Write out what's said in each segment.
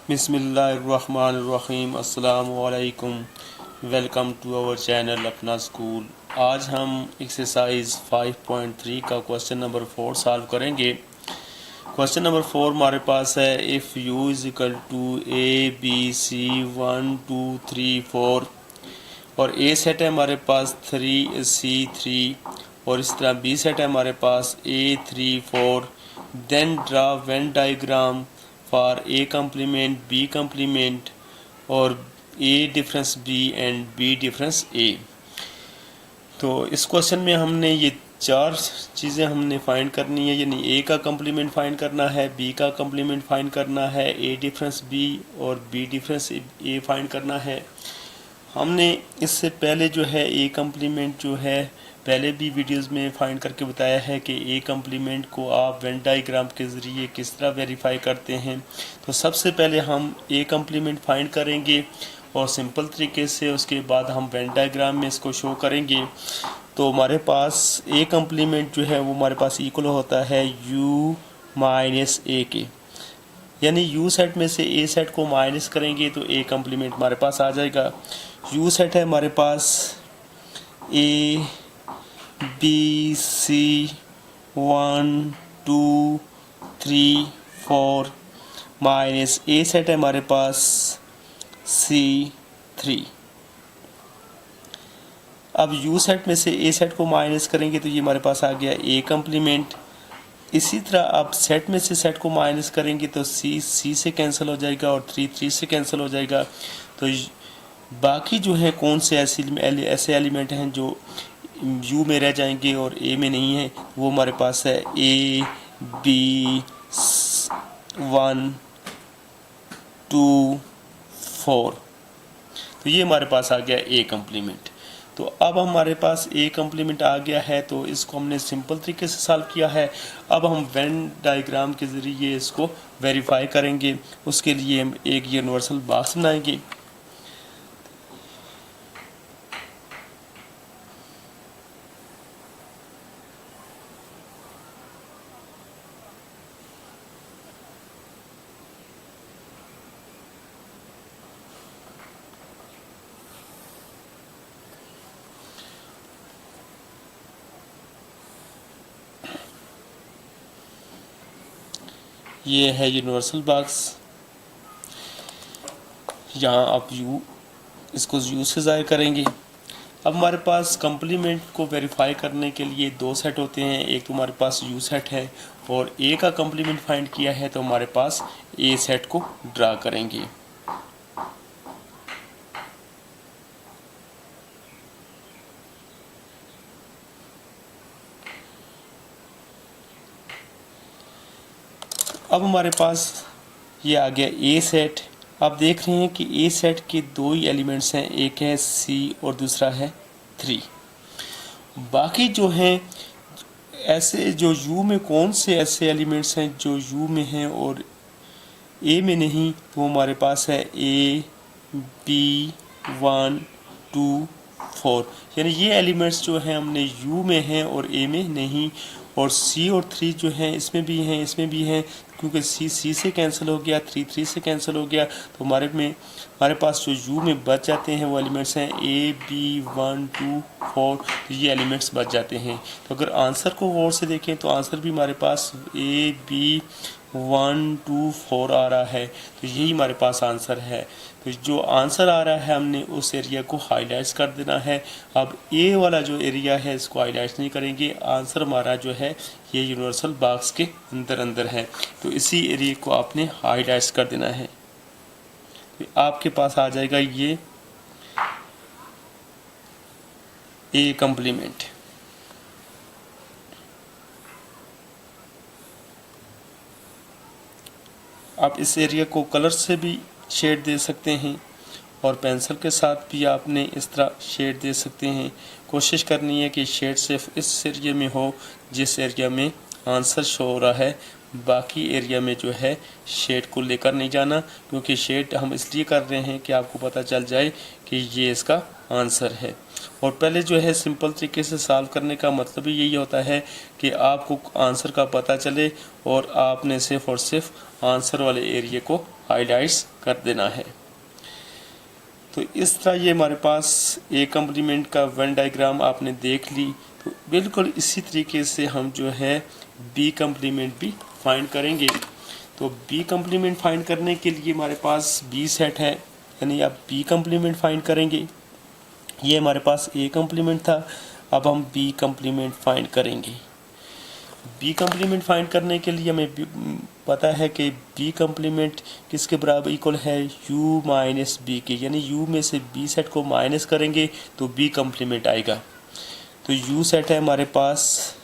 बिस्मिल्लाहिर्रहमानिर्रहीम। अस्सलामु अलैकुम। वेलकम टू आवर चैनल अपना स्कूल। आज हम एक्सरसाइज 5.3 का क्वेश्चन नंबर 4 सॉल्व करेंगे। क्वेश्चन नंबर 4 हमारे पास है if u is equal to A B C 1 2 3 4 और ए सेट है हमारे पास 3 और इस तरह बी सेट है हमारे पास A 3 4। Then draw Venn diagram for A complement B complement और A difference B and B difference A. तो इस क्वेश्चन में हमने ये चार चीज़ें हमने फाइंड करनी है, यानी ए का कम्प्लीमेंट फाइंड करना है, बी का कम्प्लीमेंट फाइंड करना है, ए डिफरेंस बी और बी डिफरेंस ए फाइंड करना है। हमने इससे पहले जो है ए कम्प्लीमेंट जो है पहले भी वीडियोस में फाइंड करके बताया है कि ए कम्प्लीमेंट को आप वेन डायग्राम के ज़रिए किस तरह वेरीफाई करते हैं। तो सबसे पहले हम ए कम्प्लीमेंट फाइंड करेंगे और सिंपल तरीके से उसके बाद हम वेन डायग्राम में इसको शो करेंगे। तो हमारे पास ए कम्प्लीमेंट जो है वो हमारे पास इक्वल होता है u माइनस ए के, यानी u सेट में से a सेट को माइनस करेंगे तो a कम्प्लीमेंट हमारे पास आ जाएगा। u सेट है हमारे पास a b c 1 2 3 4 minus a set है हमारे पास c 3। अब u सेट में से a सेट को माइनस करेंगे तो ये हमारे पास आ गया a कम्प्लीमेंट। इसी तरह आप सेट में से सेट को माइनस करेंगे तो c से कैंसिल हो जाएगा और 3 से कैंसिल हो जाएगा। तो बाकी जो है कौन से ऐसे एलिमेंट हैं जो u में रह जाएंगे और a में नहीं है, वो हमारे पास है a b 1 2 4। तो ये हमारे पास आ गया a कम्प्लीमेंट। तो अब हमारे पास ए कम्प्लीमेंट आ गया है तो इसको हमने सिंपल तरीके से सॉल्व किया है। अब हम वेन डायग्राम के ज़रिए इसको वेरीफाई करेंगे। उसके लिए हम एक यूनिवर्सल बॉक्स बनाएंगे। ये है यूनिवर्सल बॉक्स। यहाँ आप इसको u से ज़ाहिर करेंगे। अब हमारे पास कम्प्लीमेंट को वेरीफाई करने के लिए दो सेट होते हैं। एक तो हमारे पास u सेट है और a का कम्प्लीमेंट फाइंड किया है तो हमारे पास a सेट को ड्रा करेंगे। अब हमारे पास ये आ गया ए सेट। आप देख रहे हैं कि ए सेट के दो ही एलिमेंट्स हैं, एक है सी और दूसरा है 3। बाकी जो हैं ऐसे जो यू में कौन से ऐसे एलिमेंट्स हैं जो यू में हैं और ए में नहीं, वो हमारे पास है ए बी 1 2 4। यानी ये एलिमेंट्स जो हैं हमने यू में हैं और ए में नहीं। और सी और 3 जो हैं इसमें भी हैं इसमें भी हैं, क्योंकि सी से कैंसिल हो गया, 3 से कैंसिल हो गया। तो हमारे पास जो यू में बच जाते हैं वो एलिमेंट्स हैं ए बी 1 2 4। तो ये एलिमेंट्स बच जाते हैं। तो अगर आंसर को गौर से देखें तो आंसर भी हमारे पास ए बी 1 2 4 आ रहा है। तो यही हमारे पास आंसर है। तो जो आंसर आ रहा है हमने उस एरिया को हाईलाइट्स कर देना है। अब ए वाला जो एरिया है इसको हाईलाइट्स नहीं करेंगे। आंसर हमारा जो है ये यूनिवर्सल बॉक्स के अंदर है, तो इसी एरिया को आपने हाईलाइट्स कर देना है। तो आपके पास आ जाएगा ये ए कम्प्लीमेंट। आप इस एरिया को कलर से भी शेड दे सकते हैं और पेंसिल के साथ भी आपने इस तरह शेड दे सकते हैं। कोशिश करनी है कि शेड सिर्फ इस एरिया में हो जिस एरिया में आंसर शो हो रहा है। बाकी एरिया में जो है शेड को लेकर नहीं जाना, क्योंकि शेड हम इसलिए कर रहे हैं कि आपको पता चल जाए कि ये इसका आंसर है। और पहले जो है सिंपल तरीके से सॉल्व करने का मतलब ही यही होता है कि आपको आंसर का पता चले और आपने सिर्फ और सिर्फ आंसर वाले एरिया को हाईलाइट्स कर देना है। तो इस तरह ये हमारे पास ए कम्प्लीमेंट का वेन डायग्राम आपने देख ली। तो बिल्कुल इसी तरीके से हम जो है बी कम्प्लीमेंट भी फाइंड करेंगे। तो बी कम्प्लीमेंट फाइंड करने के लिए हमारे पास बी सेट है, यानी आप बी कम्प्लीमेंट फाइंड करेंगे। ये हमारे पास ए कम्प्लीमेंट था, अब हम बी कम्प्लीमेंट फाइंड करेंगे। बी कम्प्लीमेंट फाइंड करने के लिए हमें पता है कि बी कम्प्लीमेंट किसके बराबर इक्वल है, u माइनस बी के, यानी u में से बी सेट को माइनस करेंगे तो बी कम्प्लीमेंट आएगा। तो u सेट है हमारे पास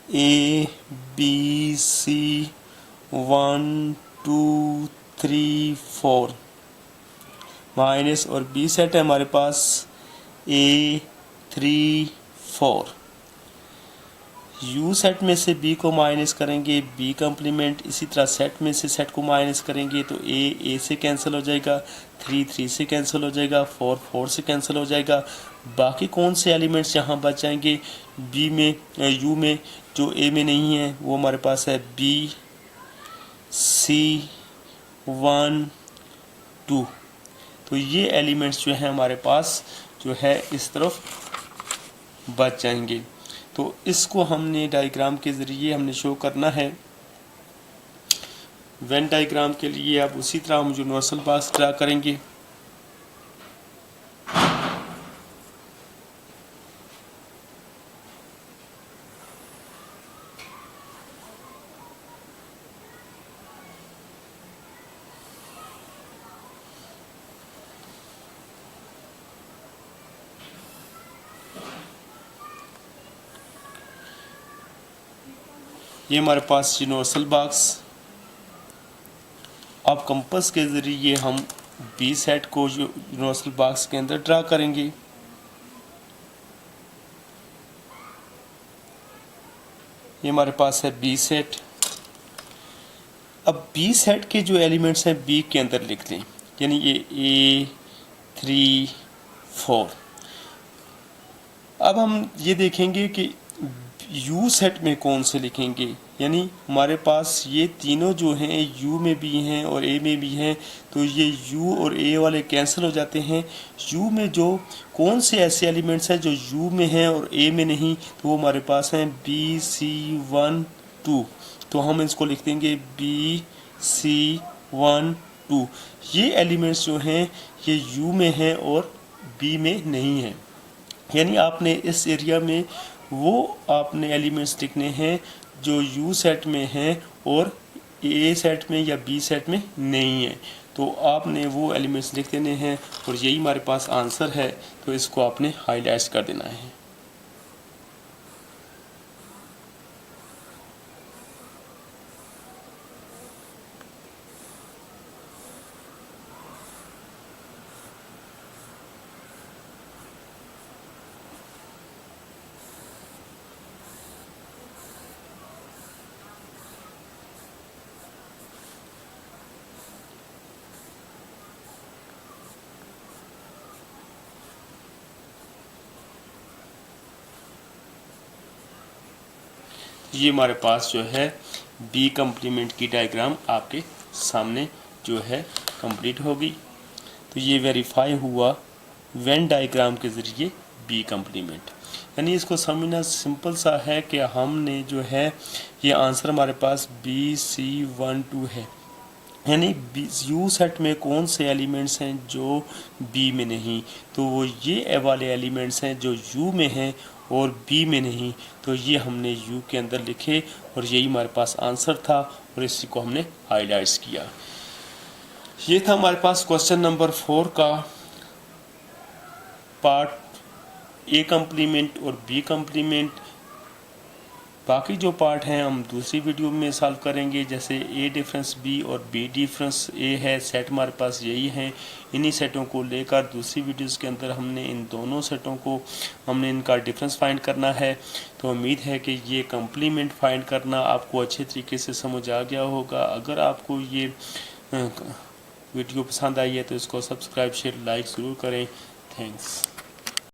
a b c 1 2 3 4 माइनस, और बी सेट है हमारे पास a 3 4। यू सेट में से बी को माइनस करेंगे बी कम्प्लीमेंट, इसी तरह सेट में से सेट को माइनस करेंगे तो ए से कैंसिल हो जाएगा, 3 से कैंसिल हो जाएगा, 4 से कैंसिल हो जाएगा। बाकी कौन से एलिमेंट्स यहाँ बच जाएंगे बी में, यू में, जो ए में नहीं है, वो हमारे पास है बी सी 1 2। तो ये एलिमेंट्स जो है हमारे पास जो है इस तरफ बच जाएंगे। तो इसको हमने डायग्राम के ज़रिए हमने शो करना है। वेन डायग्राम के लिए अब उसी तरह हम यूनिवर्सल बॉक्स ड्रा करेंगे। ये हमारे पास यूनिवर्सल बॉक्स, अब कंपास के ज़रिए हम बी सेट को यूनिवर्सल बॉक्स के अंदर ड्रा करेंगे। ये हमारे पास है बी सेट। अब बी सेट के जो एलिमेंट्स हैं बी के अंदर लिख लें, यानी ये ए 3 4। अब हम ये देखेंगे कि यू सेट में कौन से लिखेंगे, यानी हमारे पास ये तीनों जो हैं यू में भी हैं और ए में भी हैं, तो ये यू और ए वाले कैंसिल हो जाते हैं। यू में जो कौन से ऐसे एलिमेंट्स हैं जो यू में हैं और ए में नहीं, तो वो हमारे पास हैं बी सी 1 2। तो हम इसको लिख देंगे बी सी 1 2। ये एलिमेंट्स जो हैं ये यू में हैं और बी में नहीं हैं, यानी आपने इस एरिया में वो आपने एलिमेंट्स लिखने हैं जो यू सेट में हैं और ए सेट में या बी सेट में नहीं है। तो आपने वो एलिमेंट्स लिख देने हैं और यही हमारे पास आंसर है। तो इसको आपने हाईलाइट कर देना है। ये हमारे पास जो है बी कम्प्लीमेंट की डायग्राम आपके सामने जो है कंप्लीट होगी। तो ये वेरीफाई हुआ वेन डायग्राम के ज़रिए बी कम्प्लीमेंट, यानी इसको समझना सिंपल सा है कि हमने जो है ये आंसर हमारे पास बी सी 1 2 है, यानी यू सेट में कौन से एलिमेंट्स हैं जो बी में नहीं, तो वो ये वाले एलिमेंट्स हैं जो यू में हैं और बी में नहीं। तो ये हमने यू के अंदर लिखे और यही हमारे पास आंसर था और इसी को हमने हाईलाइट्स किया। ये था हमारे पास क्वेश्चन नंबर 4 का पार्ट ए कम्प्लीमेंट और बी कम्प्लीमेंट। बाकी जो पार्ट हैं हम दूसरी वीडियो में सॉल्व करेंगे, जैसे ए डिफरेंस बी और बी डिफरेंस ए है। सेट हमारे पास यही हैं, इन्हीं सेटों को लेकर दूसरी वीडियोस के अंदर हमने इन दोनों सेटों को हमने इनका डिफरेंस फाइंड करना है। तो उम्मीद है कि ये कम्प्लीमेंट फाइंड करना आपको अच्छे तरीके से समझ आ गया होगा। अगर आपको ये वीडियो पसंद आई है तो इसको सब्सक्राइब शेयर लाइक ज़रूर करें। थैंक्स।